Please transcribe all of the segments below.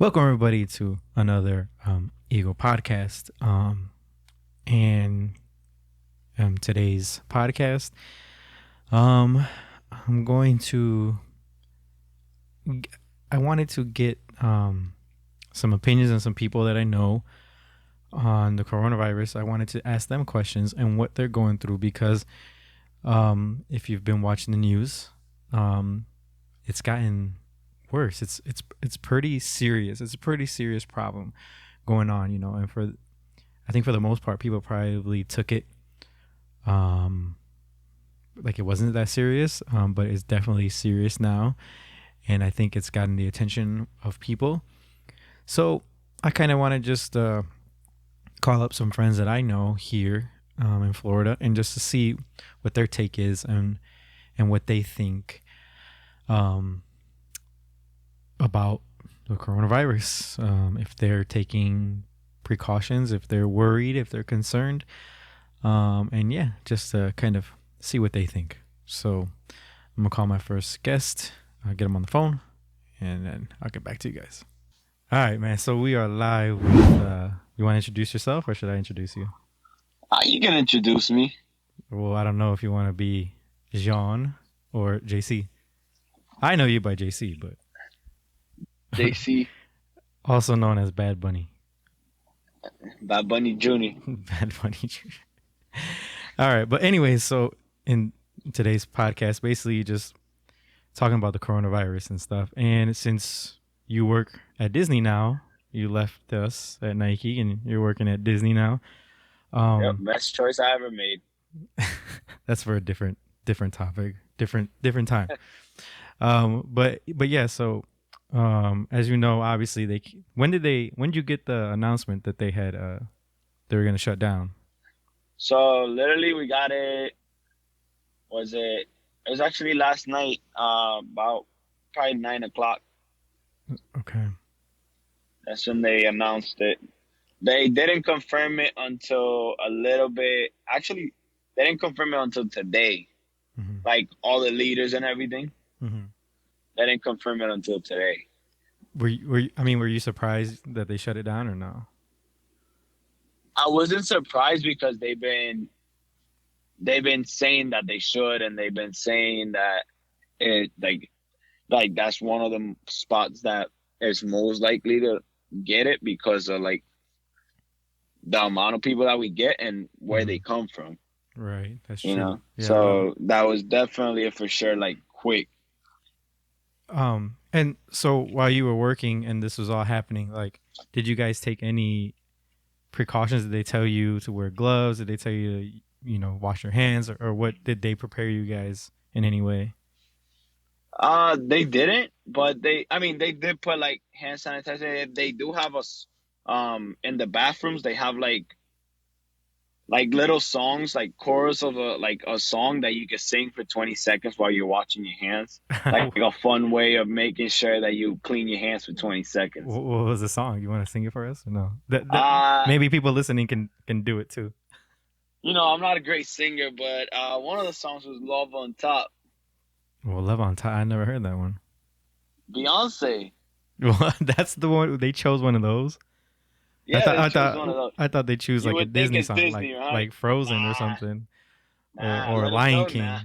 Welcome everybody to another E.G.O podcast. And today's podcast, I'm going to. I wanted to get some opinions on some people that I know on the coronavirus. I wanted to ask them questions and what they're going through because if you've been watching the news, it's gotten worse. It's pretty serious. It's a pretty serious problem going on, and I think for the most part people probably took it like it wasn't that serious, but it's definitely serious now, and I think it's gotten the attention of people. So I kind of want to just call up some friends that I know here in Florida and just to see what their take is and what they think about the coronavirus, if they're taking precautions, if they're worried, if they're concerned, and yeah, just to kind of see what they think. So I'm gonna call my first guest, I'll get him on the phone, and then I'll get back to you guys. All right, man. So we are live with. You want to introduce yourself, or should I introduce you? You can introduce me. Well, I don't know if you want to be Jean or JC. I know you by JC, but JC, also known as Bad Bunny. Bad Bunny Jr. Bad Bunny. All right, but anyways, so in today's podcast, basically just talking about the coronavirus and stuff. And since you work at Disney now, you left us at Nike, and you're working at Disney now. Yep, best choice I ever made. That's for a different topic, different time. But yeah, so as you know, obviously when did you get the announcement that they had they were gonna shut down? So literally, we got it. It was actually last night, about probably 9 o'clock. Okay. That's when they announced it. They didn't confirm it until a little bit. Actually, they didn't confirm it until today. Mm-hmm. Like all the leaders and everything. Mm-hmm. They didn't confirm it until today. Were you surprised that they shut it down or no? I wasn't surprised because they've been saying that they should, and they've been saying that it like that's one of the spots that is most likely to get it because of like the amount of people that we get and where they come from. Right, that's You true. know, Yeah, so that was definitely a for sure like quick. And so while you were working and this was all happening, like, did you guys take any precautions? Did they tell you to wear gloves? Did they tell you to, wash your hands, or what did they prepare you guys in any way? They didn't, but they did put like hand sanitizer. They do have us, in the bathrooms. They have like little songs, like chorus of a song that you can sing for 20 seconds while you're washing your hands. Like a fun way of making sure that you clean your hands for 20 seconds. What was the song? You want to sing it for us or no? That Uh, maybe people listening can do it too. I'm not a great singer, but one of the songs was Love on Top. Well, Love on Top. I never heard that one. Beyonce. Well, that's the one they chose. One of those. Yeah, they chose one of those. I thought they choose You like a would think Disney it's song, Disney, right? like Frozen or Nah, something, nah, or let us Lion know, King. nah, nah.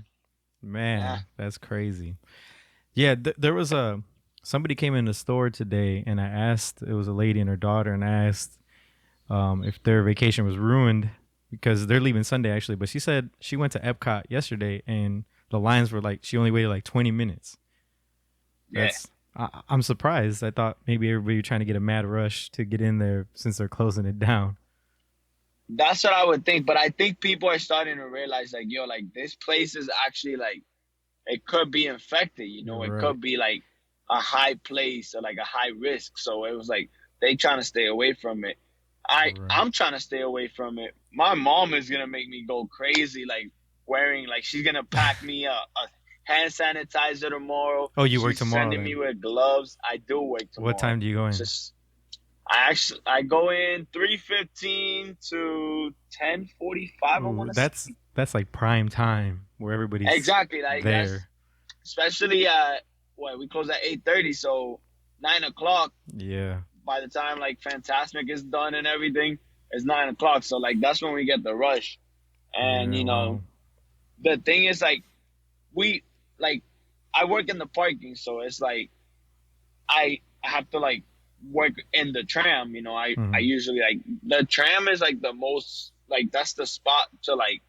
Man, that's crazy. Yeah, there was somebody came in the store today, and I asked. It was a lady and her daughter, and I asked if their vacation was ruined because they're leaving Sunday actually. But she said she went to Epcot yesterday, and the lines were like she only waited like 20 minutes. Yeah. I'm surprised. I thought maybe everybody was trying to get a mad rush to get in there since they're closing it down. That's what I would think, but I think people are starting to realize, like, yo, like this place is actually like it could be infected. You're It right. could be like a high place or like a high risk. So it was like they trying to stay away from it. Right. I'm trying to stay away from it. My mom is gonna make me go crazy, like wearing like she's gonna pack me a hand sanitizer tomorrow. Oh, you work She's tomorrow sending then? me with gloves. I do work What tomorrow. time do you go in? Just I go in 3:15 to 10:45. I Ooh, want to say that's like prime time where everybody's exactly like that's there. especially at what we close at 8:30. So 9 o'clock. Yeah. By the time like Fantasmic is done and everything, it's 9 o'clock. So like that's when we get the rush. And Yeah. Wow. the thing is like we like I work in the parking, so it's like I have to like work in the tram. I Hmm. usually like the tram is like the most like that's the spot to like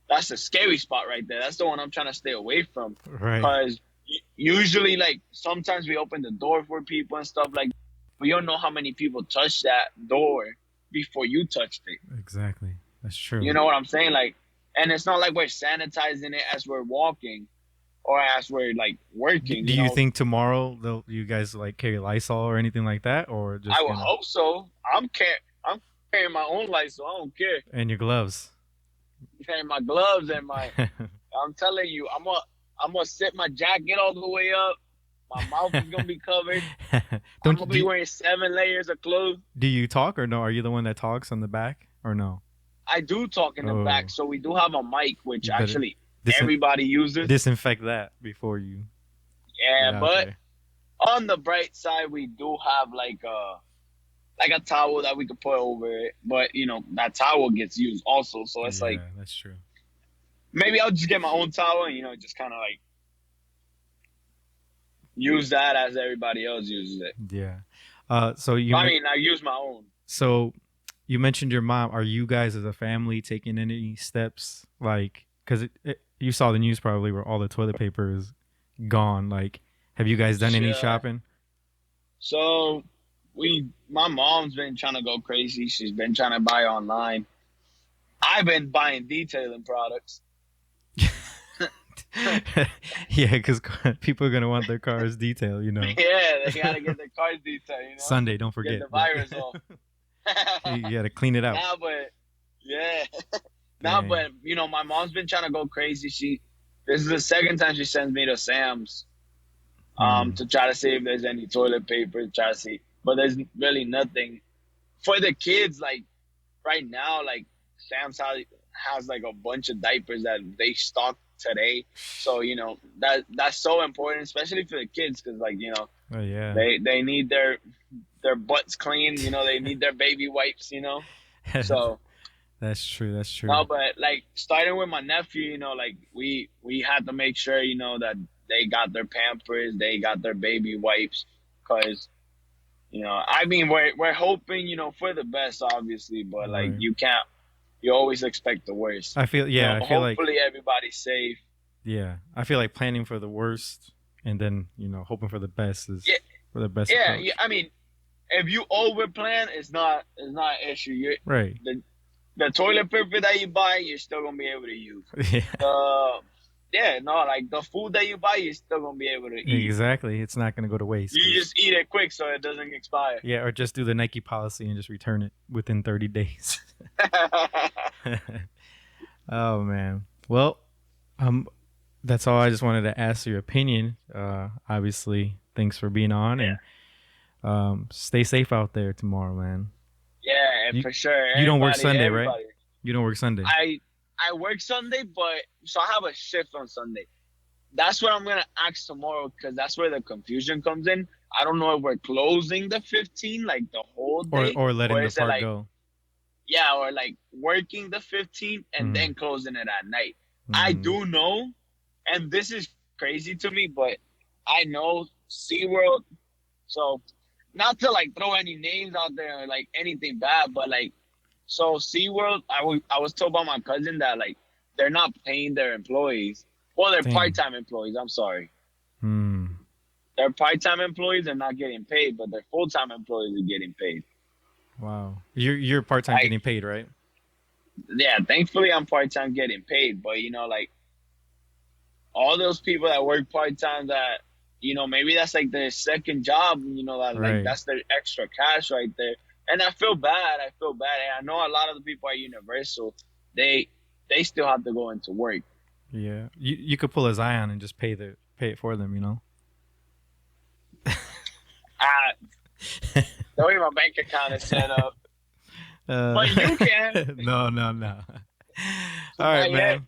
that's the scary spot right there. That's the one I'm trying to stay away from Right. because usually like sometimes we open the door for people and stuff like, but you don't know how many people touch that door before you touched it. Exactly. That's true. You know what I'm saying? Like, and it's not like we're sanitizing it as we're walking or as we're like working. Do you think tomorrow you guys like carry Lysol or anything like that, or I just would gonna hope so. I'm carrying my own life, so I don't care. and your gloves? I'm carrying my gloves and my. I'm telling you, I'm gonna set my jacket all the way up. My mouth is gonna be covered. I'm Don't gonna be wearing 7 layers of clothes. do you talk or no? Are you the one that talks on the back or no? I do talk in the back, Oh, so we do have a mic, which you better actually dis- everybody uses. disinfect that before you Yeah, get out but there. on the bright side, we do have like a towel that we could put over it. But that towel gets used also, so it's like Yeah, that's true. maybe I'll just get my own towel and just kind of like use that as everybody else uses it. Yeah. So I mean, I use my own. so you mentioned your mom. Are you guys as a family taking any steps like because you saw the news probably where all the toilet paper is gone? Like, have you guys done any Sure. shopping? So my mom's been trying to go crazy. She's been trying to buy online. I've been buying detailing products. Yeah, because people are gonna want their cars detailed. Yeah, they gotta get their cars detailed. Sunday, don't Get forget. the But virus off. you gotta clean it out. Nah, but yeah, nah, Dang. but my mom's been trying to go crazy. This is the second time she sends me to Sam's, Hmm. to try to see if there's any toilet paper, try to see, but there's really nothing for the kids. Like right now, like Sam's has like a bunch of diapers that they stocked today. So that's so important, especially for the kids, because like Oh yeah. they need their butts clean. They need their baby wipes. So That's true. That's true. no, but like starting with my nephew, like we had to make sure that they got their Pampers, they got their baby wipes, because I mean we're hoping for the best, obviously, but like Right. you always expect the worst. I feel yeah. I feel like Hopefully everybody's safe. yeah. I feel like planning for the worst and then hoping for the best is Yeah, for the best yeah. approach. I mean, if you over plan, it's not an issue. Right. The the toilet paper that you buy, you're still gonna be able to use. Yeah. The Yeah, no, like the food that you buy, you're still gonna be able to eat. Exactly. It's not gonna go to waste. You just eat it quick so it doesn't expire. Yeah, or just do the Nike policy and just return it within 30 days. Oh man. Well, um, that's all. I just wanted to ask your opinion. Obviously, thanks for being on, Yeah, and stay safe out there tomorrow, man. yeah, and You for sure. you don't work Everybody, Sunday, right? everybody. You don't work Sunday. I work Sunday, but so I have a shift on Sunday. That's what I'm gonna ask tomorrow because that's where the confusion comes in. I don't know if we're closing the 15 like the whole or day, or or letting the is it part like go. or like working the 15th and Mm, then closing it at night. I mm, do know, and this is crazy to me, but I know SeaWorld. So not to like throw any names out there or like anything bad, but like so SeaWorld, I was told by my cousin that like they're not paying their employees. Well, they're dang. part-time employees. I'm sorry. Mm, They're part-time employees. They're not getting paid, but their full-time employees are getting paid. wow. You're part time Like, getting paid, right? yeah, thankfully I'm part-time getting paid, but like all those people that work part-time that maybe that's like their second job, that like Right. that's their extra cash right there. And I feel bad and I know a lot of the people at Universal, they they still have to go into work. Yeah. You could pull a Zion and just pay it for them. I The way my bank account is set up, Uh, but you can. no, no, no. All right, Not yet. man.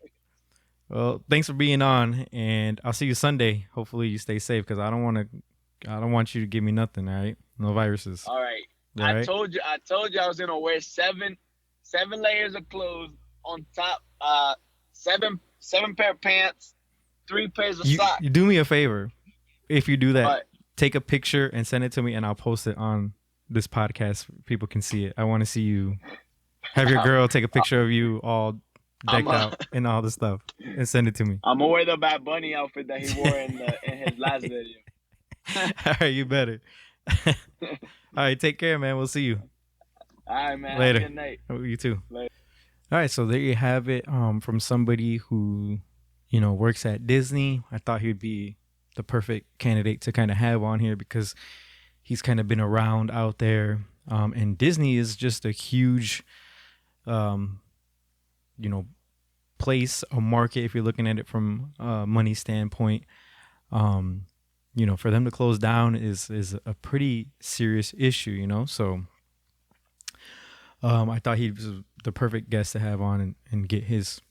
Well, thanks for being on, and I'll see you Sunday. Hopefully, you stay safe because I don't want to I don't want you to give me nothing. All right, no viruses. All right. All right. I told you I was gonna wear seven layers of clothes on top, seven pair of pants, three pairs of You socks. do me a favor. If you do that, But take a picture and send it to me, and I'll post it on this podcast. People can see it. I want to see you. Have your girl take a picture of you all I'm decked a, out and all the stuff, and send it to me. I'm gonna wear the Bad Bunny outfit that he wore in his last video. All right, you better. All right, take care, man. We'll see you All right, man. Have a later. good night. Oh, you too. Later. All right, so there you have it. From somebody who, works at Disney. I thought he'd be the perfect candidate to kind of have on here because he's kind of been around out there. And Disney is just a huge, um, you know, place, a market. If you're looking at it from a money standpoint, um, for them to close down is a pretty serious issue. So I thought he was the perfect guest to have on and get his,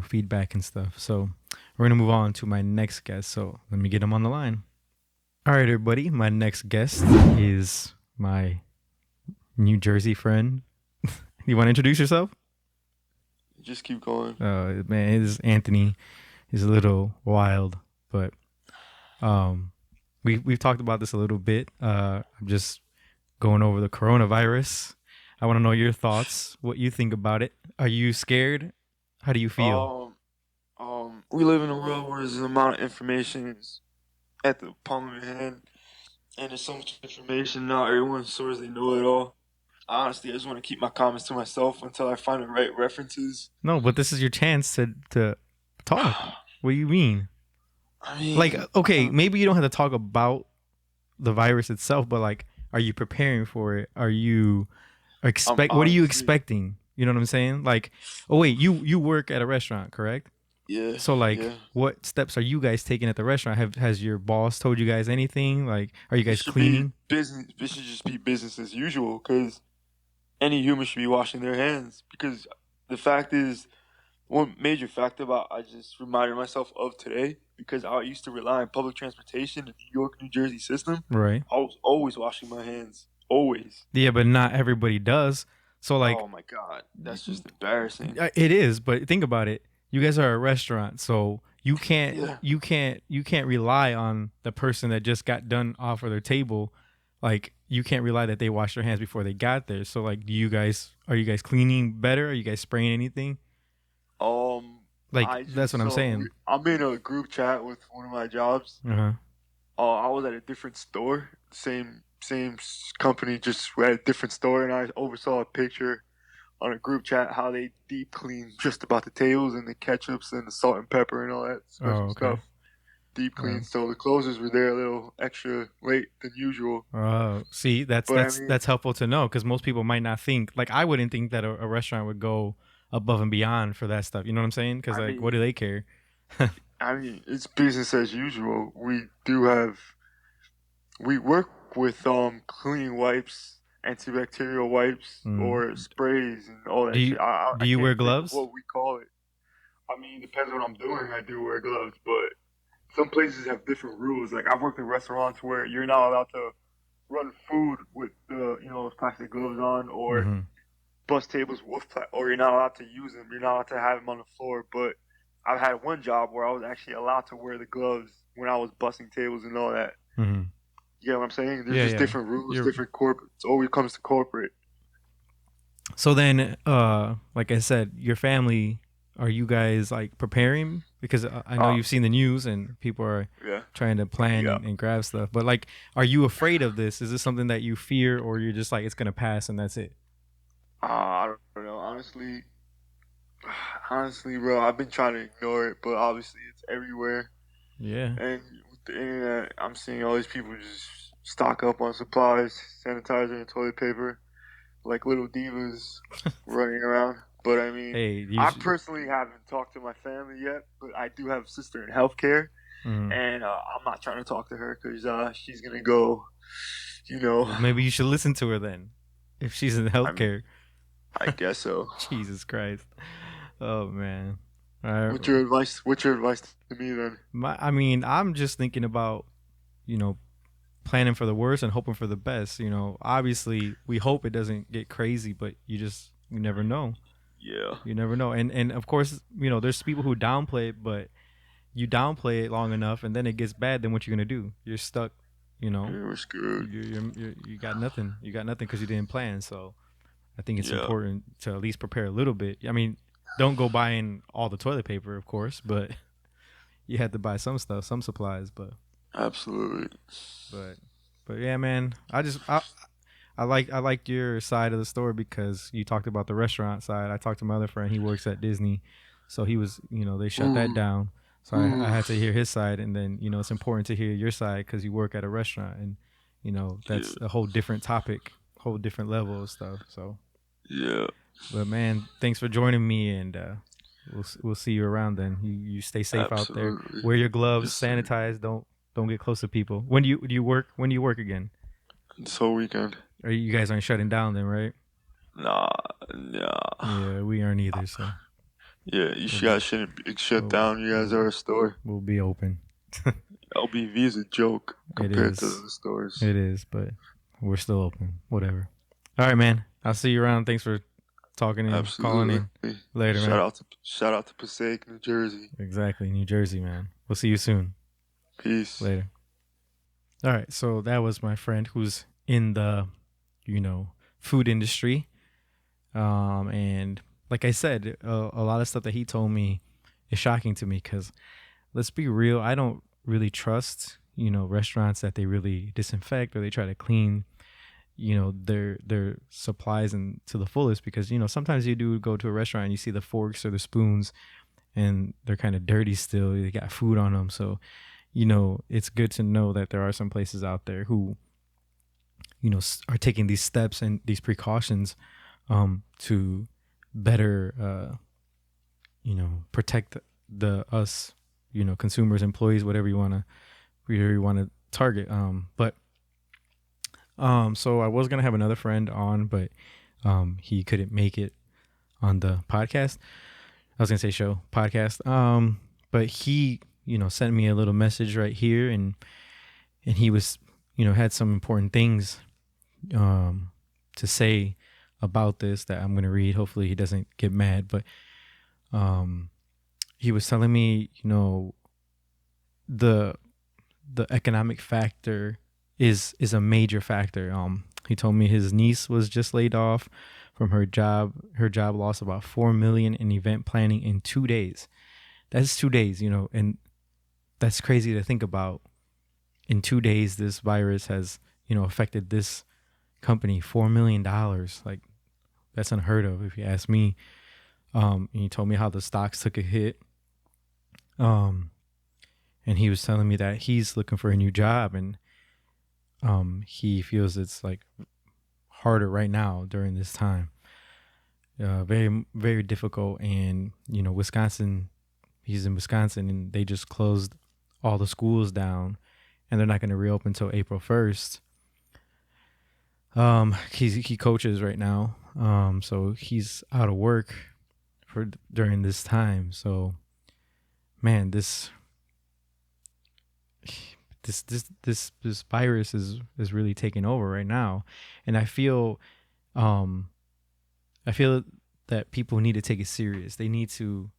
feedback and stuff. So we're gonna move on to my next guest. So let me get him on the line. All right, everybody. My next guest is my New Jersey friend. You want to introduce yourself? Just keep going. Man, this is Anthony. He's a little wild, but we've talked about this a little bit. I'm just going over the coronavirus. I want to know your thoughts, what you think about it. Are you scared? How do you feel? We live in a world where there's an amount of information at the palm of your hand, and there's so much information now. Everyone swears they know it all. Honestly, I just want to keep my comments to myself until I find the right references. No, but this is your chance to talk. What do you mean? I mean, Like, okay, maybe you don't have to talk about the virus itself, but like, are you preparing for it? Are you what are you honestly, expecting? You know what I'm saying? Like, oh wait, you work at a restaurant, correct? yeah, So like, yeah. what steps are you guys taking at the restaurant? Has your boss told you guys anything? Like, are you It guys should be cleaning? business. It should just be business as usual because any human should be washing their hands. Because the fact is, one major fact about I just reminded myself of today because I used to rely on public transportation in the New York, New Jersey system. Right. I was always washing my hands, always. Yeah, but not everybody does. So like, Oh my god, that's just embarrassing. it is. But think about it. You guys are a restaurant, so you can't Yeah, you can't you can't rely on the person that just got done off of their table. Like you can't rely that they washed their hands before they got there. So like, are you guys cleaning better? Are you guys spraying anything? Like that's what I'm saying. I'm in a group chat with one of my jobs. Uh huh. I was at a different store, same company, just at a different store, and I oversaw a picture on a group chat how they deep clean just about the tables and the ketchups and the salt and pepper and all that special Oh, okay. stuff. Deep Uh, clean, so the closers were there a little extra late than usual. See, that's But I that's mean, that's helpful to know because most people might not think. Like, I wouldn't think that a restaurant would go above and beyond for that stuff. You know what I'm saying? Because I like, what mean, do they care? it's business as usual. We work with cleaning wipes, antibacterial wipes, Mm. or sprays and all Do that you shit. I do you can't wear think of gloves? what we call it. I mean, it depends what I'm doing. I do wear gloves, but some places have different rules. Like I've worked in restaurants where you're not allowed to run food with the those plastic gloves on, or Mm-hmm. bus tables with or you're not allowed to use them. You're not allowed to have them on the floor. But I've had one job where I was actually allowed to wear the gloves when I was busting tables and all that. Mm-hmm. You know what I'm saying? There's Yeah, just yeah. different rules, You're different corporate. It always comes to corporate. so then, like I said, your family. Are you guys like preparing? Because I know Uh, you've seen the news and people are yeah, trying to plan yeah. and grab stuff. But like, are you afraid of this? Is this something that you fear, or you're just like it's gonna pass and that's it? I don't know. Honestly, bro, I've been trying to ignore it, but obviously it's everywhere. Yeah. And with the internet, I'm seeing all these people just stock up on supplies, sanitizer, and toilet paper, like little divas running around. But I mean, Hey, you I should. personally haven't talked to my family yet, but I do have a sister in healthcare, Mm. and I'm not trying to talk to her because she's gonna go, you know. Well, maybe you should listen to her then, if she's in I mean, healthcare. I guess so. Jesus Christ. Oh man. Uh, What's your advice? What's your advice to me then? I mean, I'm just thinking about, you know, planning for the worst and hoping for the best. You know, obviously we hope it doesn't get crazy, but you never know. Yeah. You never know. And of course, you know, there's people who downplay it, but you downplay it long enough and then it gets bad, then what you're gonna do? You're stuck, you know. Yeah, we're screwed. You got nothing. You got nothing because you didn't plan. So I think it's Yeah. important to at least prepare a little bit. I mean, don't go buying all the toilet paper, of course, but you had to buy some stuff, some supplies. Absolutely. But but yeah, man. I liked your side of the story because you talked about the restaurant side. I talked to my other friend. He works at Disney, so he was, you know, they shut that Ooh. down. So I Ooh. had to hear his side, and then you know it's important to hear your side because you work at a restaurant, and you know Yeah. that's a whole different topic, whole different level of stuff. So, Yeah. but man, thanks for joining me, and we'll see you around. Then you stay safe out there. Absolutely. Wear your gloves, Yes, sir. sanitize. Don't get close to people. When do you work? When do you work again? This whole weekend. Or you guys aren't shutting down then, right? Nah. Nah. Yeah, we aren't either. So Yeah, you we'll guys be shouldn't be shut we'll, down. You guys we'll, are a store. we'll be open. LBV is a joke It compared to is. those stores. It is, but we're still open. Whatever. All right, man. I'll see you around. Thanks for talking and calling Absolutely. in. Later, man. Shout out to Passaic, New Jersey. Exactly. New Jersey, man. We'll see you soon. Peace. Later. All right. So that was my friend who's in the, you know, food industry. And like I said, a lot of stuff that he told me is shocking to me because let's be real, I don't really trust, you know, restaurants that they really disinfect or they try to clean, you know, their supplies and to the fullest because, you know, sometimes you do go to a restaurant and you see the forks or the spoons and they're kind of dirty still. They got food on them. So, you know, it's good to know that there are some places out there who, you know, are taking these steps and these precautions to better, you know, protect the us, you know, consumers, employees, whatever you want to target. So I was gonna have another friend on, but he couldn't make it on the podcast. I was gonna say show podcast. But he, you know, sent me a little message right here, and he was, you know, had some important things to say about this that I'm gonna read. Hopefully he doesn't get mad, but he was telling me, you know, the economic factor is a major factor. He told me his niece was just laid off from her job. Her job lost about 4 million in event planning in 2 days. That's 2 days, you know, and that's crazy to think about. In 2 days, this virus has, you know, affected this company $4 million. Like that's unheard of, if you ask me. And he told me how the stocks took a hit. And he was telling me that he's looking for a new job, and he feels it's like harder right now during this time. Very, very difficult. And, you know, Wisconsin, he's in Wisconsin and they just closed all the schools down and they're not going to reopen until April 1st. He coaches right now. So he's out of work during this time. So, man, this virus is really taking over right now, and I feel that people need to take it serious. They need to,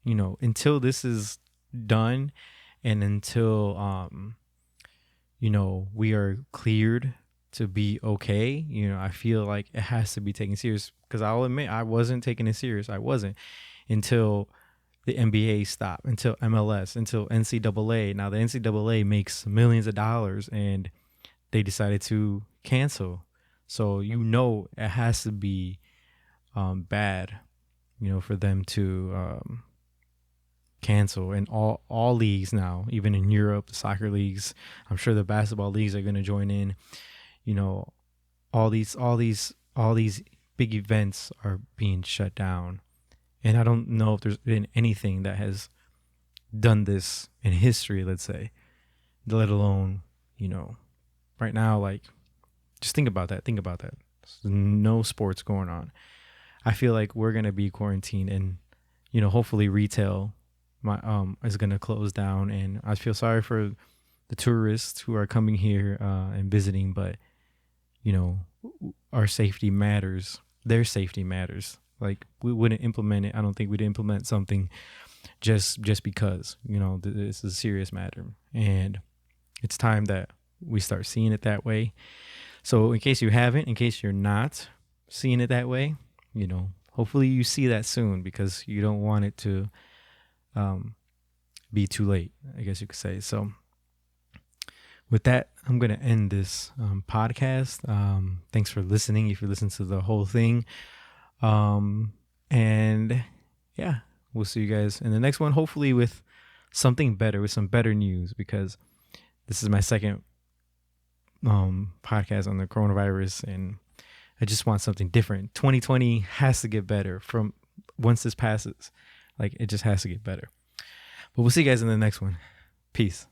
you know, until this is done, and until you know, we are cleared to be okay. You know, I feel like it has to be taken serious because I'll admit I wasn't taking it serious. I wasn't until the NBA stopped, until MLS, until NCAA. Now the NCAA makes millions of dollars and they decided to cancel. So, you know, it has to be bad, you know, for them to cancel. And all leagues now, even in Europe, the soccer leagues, I'm sure the basketball leagues are going to join in. You know, all these big events are being shut down. And I don't know if there's been anything that has done this in history, let's say, let alone, you know, right now, like, just think about that. Think about that. There's no sports going on. I feel like we're going to be quarantined and, you know, hopefully retail is going to close down. And I feel sorry for the the tourists who are coming here and visiting, but you know, our safety matters. Their safety matters. Like we wouldn't implement it. I don't think we'd implement something just because, you know, this is a serious matter, and it's time that we start seeing it that way. So in case you haven't, in case you're not seeing it that way, you know, hopefully you see that soon, because you don't want it to be too late, I guess you could say. So with that, I'm going to end this podcast. Thanks for listening, if you listen to the whole thing. And yeah, we'll see you guys in the next one, hopefully with something better, with some better news, because this is my second podcast on the coronavirus, and I just want something different. 2020 has to get better from once this passes. Like, it just has to get better. But we'll see you guys in the next one. Peace.